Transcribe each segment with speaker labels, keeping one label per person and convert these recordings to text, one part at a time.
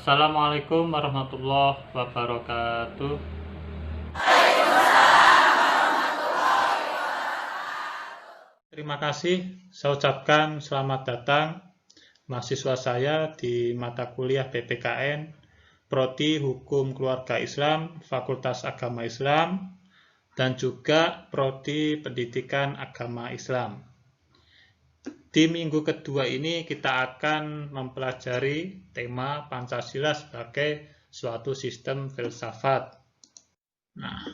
Speaker 1: Assalamualaikum warahmatullahi wabarakatuh. Terima kasih, saya ucapkan selamat datang mahasiswa saya di mata kuliah PPKN Prodi Hukum Keluarga Islam, Fakultas Agama Islam, dan juga Prodi Pendidikan Agama Islam. Di minggu kedua ini kita akan mempelajari tema Pancasila sebagai suatu sistem filsafat. Nah,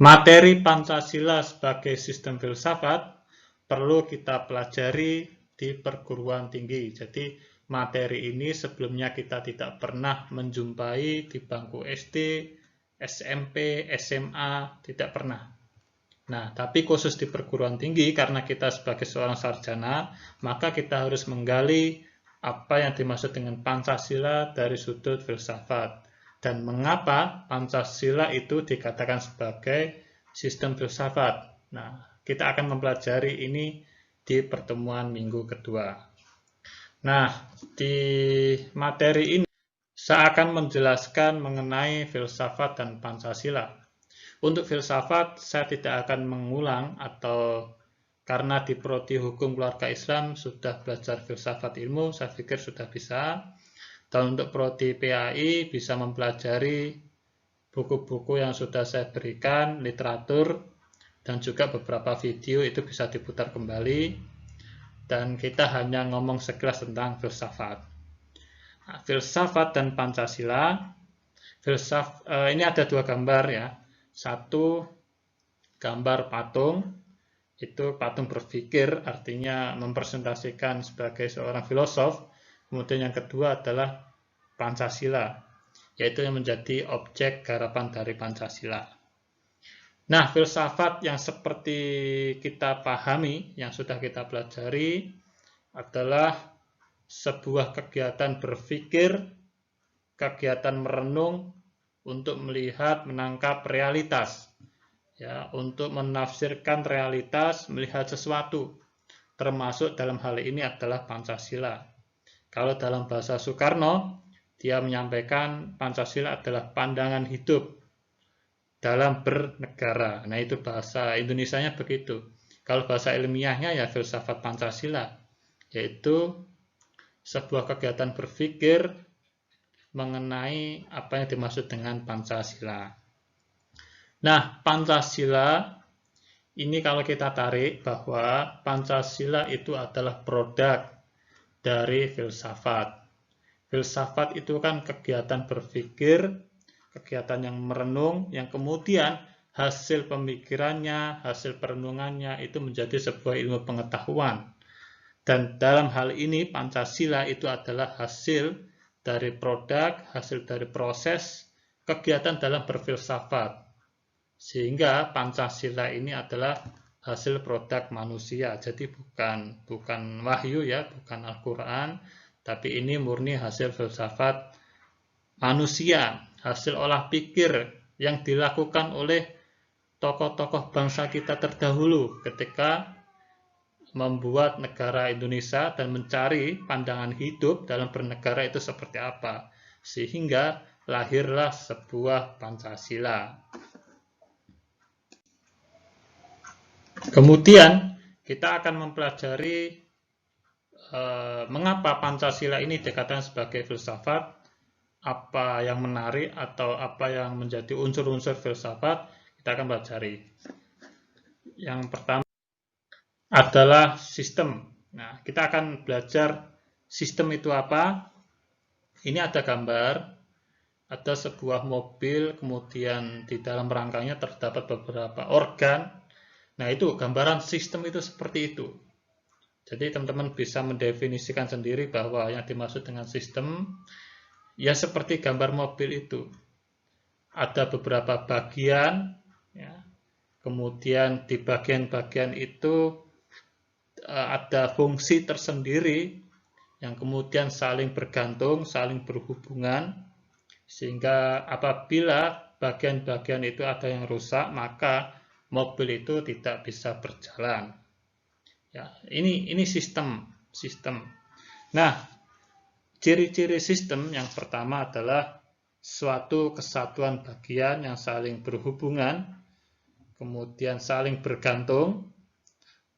Speaker 1: materi Pancasila sebagai sistem filsafat perlu kita pelajari di perguruan tinggi. Jadi materi ini sebelumnya kita tidak pernah menjumpai di bangku SD, SMP, SMA, tidak pernah. Nah, tapi khusus di perguruan tinggi, karena kita sebagai seorang sarjana, maka kita harus menggali apa yang dimaksud dengan Pancasila dari sudut filsafat. Dan mengapa Pancasila itu dikatakan sebagai sistem filsafat. Nah, kita akan mempelajari ini di pertemuan minggu kedua. Nah, di materi ini saya akan menjelaskan mengenai filsafat dan Pancasila. Untuk filsafat, saya tidak akan mengulang atau karena di Prodi Hukum Keluarga Islam sudah belajar filsafat ilmu, saya pikir sudah bisa. Dan untuk Prodi PAI bisa mempelajari buku-buku yang sudah saya berikan, literatur, dan juga beberapa video itu bisa diputar kembali. Dan kita hanya ngomong sekilas tentang filsafat. Nah, filsafat dan Pancasila. Ini ada dua gambar ya. Satu gambar patung, itu patung berpikir, artinya mempresentasikan sebagai seorang filosof. Kemudian yang kedua adalah Pancasila, yaitu yang menjadi objek garapan dari Pancasila. Nah, filsafat yang seperti kita pahami, yang sudah kita pelajari, adalah sebuah kegiatan berpikir, kegiatan merenung, untuk melihat, menangkap realitas, ya, untuk menafsirkan realitas, melihat sesuatu, termasuk dalam hal ini adalah Pancasila. Kalau dalam bahasa Soekarno, dia menyampaikan Pancasila adalah pandangan hidup dalam bernegara. Nah, itu bahasa Indonesianya begitu. Kalau bahasa ilmiahnya ya filsafat Pancasila, yaitu sebuah kegiatan berpikir mengenai apa yang dimaksud dengan Pancasila. Nah, Pancasila ini kalau kita tarik bahwa Pancasila itu adalah produk dari filsafat. Filsafat itu kan kegiatan berpikir, kegiatan yang merenung, yang kemudian hasil pemikirannya, hasil perenungannya itu menjadi sebuah ilmu pengetahuan. Dan dalam hal ini Pancasila itu adalah hasil dari produk, hasil dari proses, kegiatan dalam berfilsafat. Sehingga Pancasila ini adalah hasil produk manusia. Jadi bukan wahyu ya, bukan Al-Quran, tapi ini murni hasil filsafat manusia, hasil olah pikir yang dilakukan oleh tokoh-tokoh bangsa kita terdahulu ketika membuat negara Indonesia dan mencari pandangan hidup dalam bernegara itu seperti apa. Sehingga lahirlah sebuah Pancasila. Kemudian kita akan mempelajari mengapa Pancasila ini dikatakan sebagai filsafat, apa yang menarik atau apa yang menjadi unsur-unsur filsafat, kita akan pelajari. Yang pertama adalah sistem. Nah, kita akan belajar sistem itu apa. Ini ada gambar, ada sebuah mobil, kemudian di dalam rangkanya terdapat beberapa organ. Nah, itu gambaran sistem itu seperti itu. Jadi teman-teman bisa mendefinisikan sendiri bahwa yang dimaksud dengan sistem ya seperti gambar mobil itu. Ada beberapa bagian, ya. Kemudian di bagian-bagian itu ada fungsi tersendiri yang kemudian saling bergantung, saling berhubungan, sehingga apabila bagian-bagian itu ada yang rusak, maka mobil itu tidak bisa berjalan. Ya, ini sistem. Nah, Ciri-ciri sistem yang pertama adalah suatu kesatuan bagian yang saling berhubungan, kemudian saling bergantung,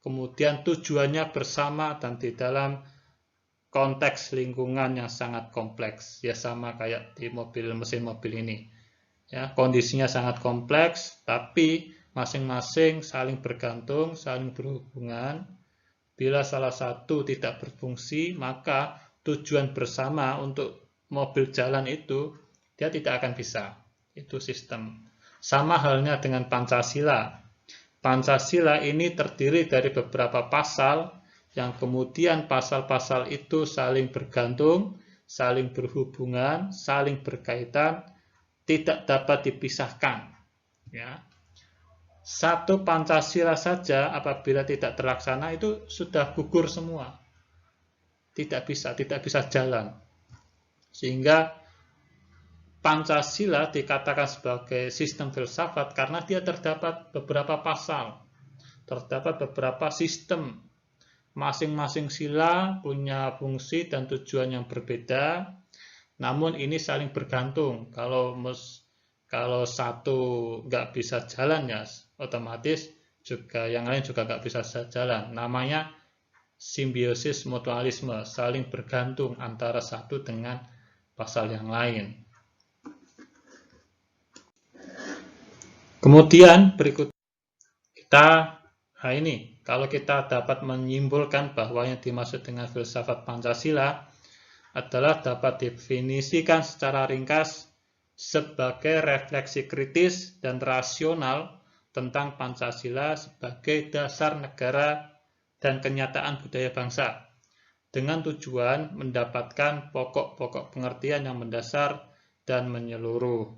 Speaker 1: kemudian tujuannya bersama dan di dalam konteks lingkungan yang sangat kompleks. Ya sama kayak di mesin mobil ini. Ya, kondisinya sangat kompleks, tapi masing-masing saling bergantung, saling berhubungan. Bila salah satu tidak berfungsi, maka tujuan bersama untuk mobil jalan itu dia tidak akan bisa. Itu sistem. Sama halnya dengan Pancasila. Pancasila ini terdiri dari beberapa pasal yang kemudian pasal-pasal itu saling bergantung, saling berhubungan, saling berkaitan, tidak dapat dipisahkan. Ya. Satu Pancasila saja apabila tidak terlaksana itu sudah gugur semua. Tidak bisa jalan. Sehingga Pancasila dikatakan sebagai sistem filsafat karena dia terdapat beberapa pasal, terdapat beberapa sistem. Masing-masing sila punya fungsi dan tujuan yang berbeda, namun ini saling bergantung. Kalau satu nggak bisa jalan ya otomatis juga yang lain juga nggak bisa jalan. Namanya simbiosis mutualisme, saling bergantung antara satu dengan pasal yang lain. Kemudian berikut kalau kita dapat menyimpulkan bahwa yang dimaksud dengan filsafat Pancasila adalah dapat definisikan secara ringkas sebagai refleksi kritis dan rasional tentang Pancasila sebagai dasar negara dan kenyataan budaya bangsa, dengan tujuan mendapatkan pokok-pokok pengertian yang mendasar dan menyeluruh.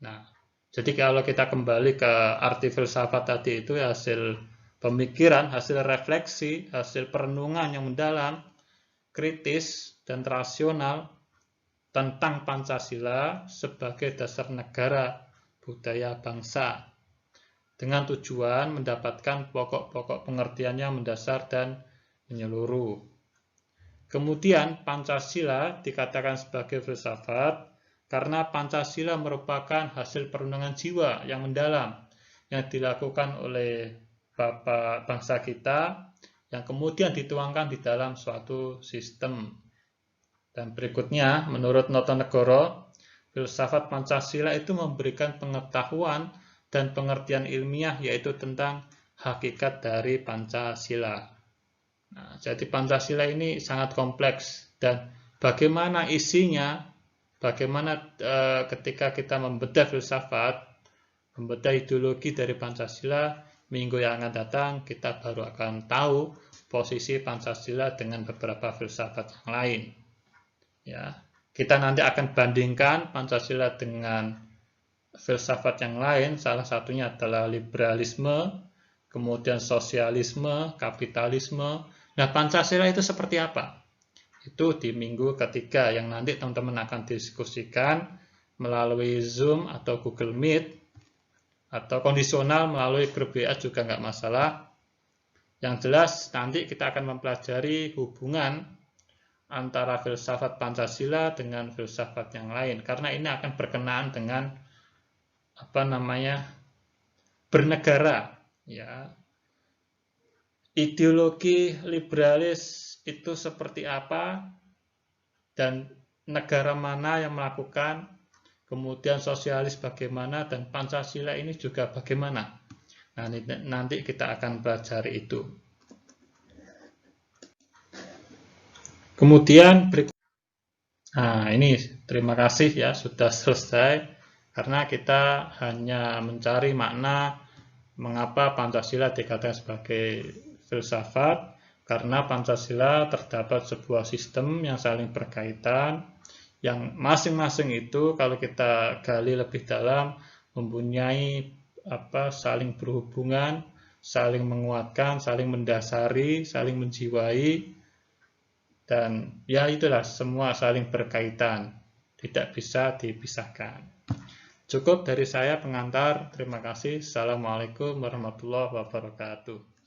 Speaker 1: Nah, jadi kalau kita kembali ke arti filsafat tadi itu hasil pemikiran, hasil refleksi, hasil perenungan yang mendalam, kritis, dan rasional tentang Pancasila sebagai dasar negara, budaya, bangsa, dengan tujuan mendapatkan pokok-pokok pengertiannya mendasar dan menyeluruh. Kemudian Pancasila dikatakan sebagai filsafat karena Pancasila merupakan hasil perenungan jiwa yang mendalam yang dilakukan oleh Bapak bangsa kita yang kemudian dituangkan di dalam suatu sistem. Dan berikutnya, menurut Notonegoro, filsafat Pancasila itu memberikan pengetahuan dan pengertian ilmiah yaitu tentang hakikat dari Pancasila. Nah, jadi Pancasila ini sangat kompleks dan bagaimana isinya, bagaimana ketika kita membedah filsafat, membedah ideologi dari Pancasila, minggu yang akan datang kita baru akan tahu posisi Pancasila dengan beberapa filsafat yang lain. Ya, kita nanti akan bandingkan Pancasila dengan filsafat yang lain, salah satunya adalah liberalisme, kemudian sosialisme, kapitalisme. Nah, Pancasila itu seperti apa? Itu di minggu ketiga yang nanti teman-teman akan diskusikan melalui Zoom atau Google Meet, atau kondisional melalui grup WA juga nggak masalah. Yang jelas nanti kita akan mempelajari hubungan antara filsafat Pancasila dengan filsafat yang lain, karena ini akan berkenaan dengan bernegara, ya. Ideologi liberalis itu seperti apa dan negara mana yang melakukan, kemudian sosialis bagaimana, dan Pancasila ini juga bagaimana. Nah, nanti kita akan pelajari itu. Kemudian nah ini terima kasih ya sudah selesai, karena kita hanya mencari makna mengapa Pancasila dikatakan sebagai filsafat, karena Pancasila terdapat sebuah sistem yang saling berkaitan, yang masing-masing itu kalau kita gali lebih dalam mempunyai saling berhubungan, saling menguatkan, saling mendasari, saling menjiwai, dan ya itulah semua saling berkaitan, tidak bisa dipisahkan. Cukup dari saya pengantar, terima kasih. Assalamualaikum warahmatullahi wabarakatuh.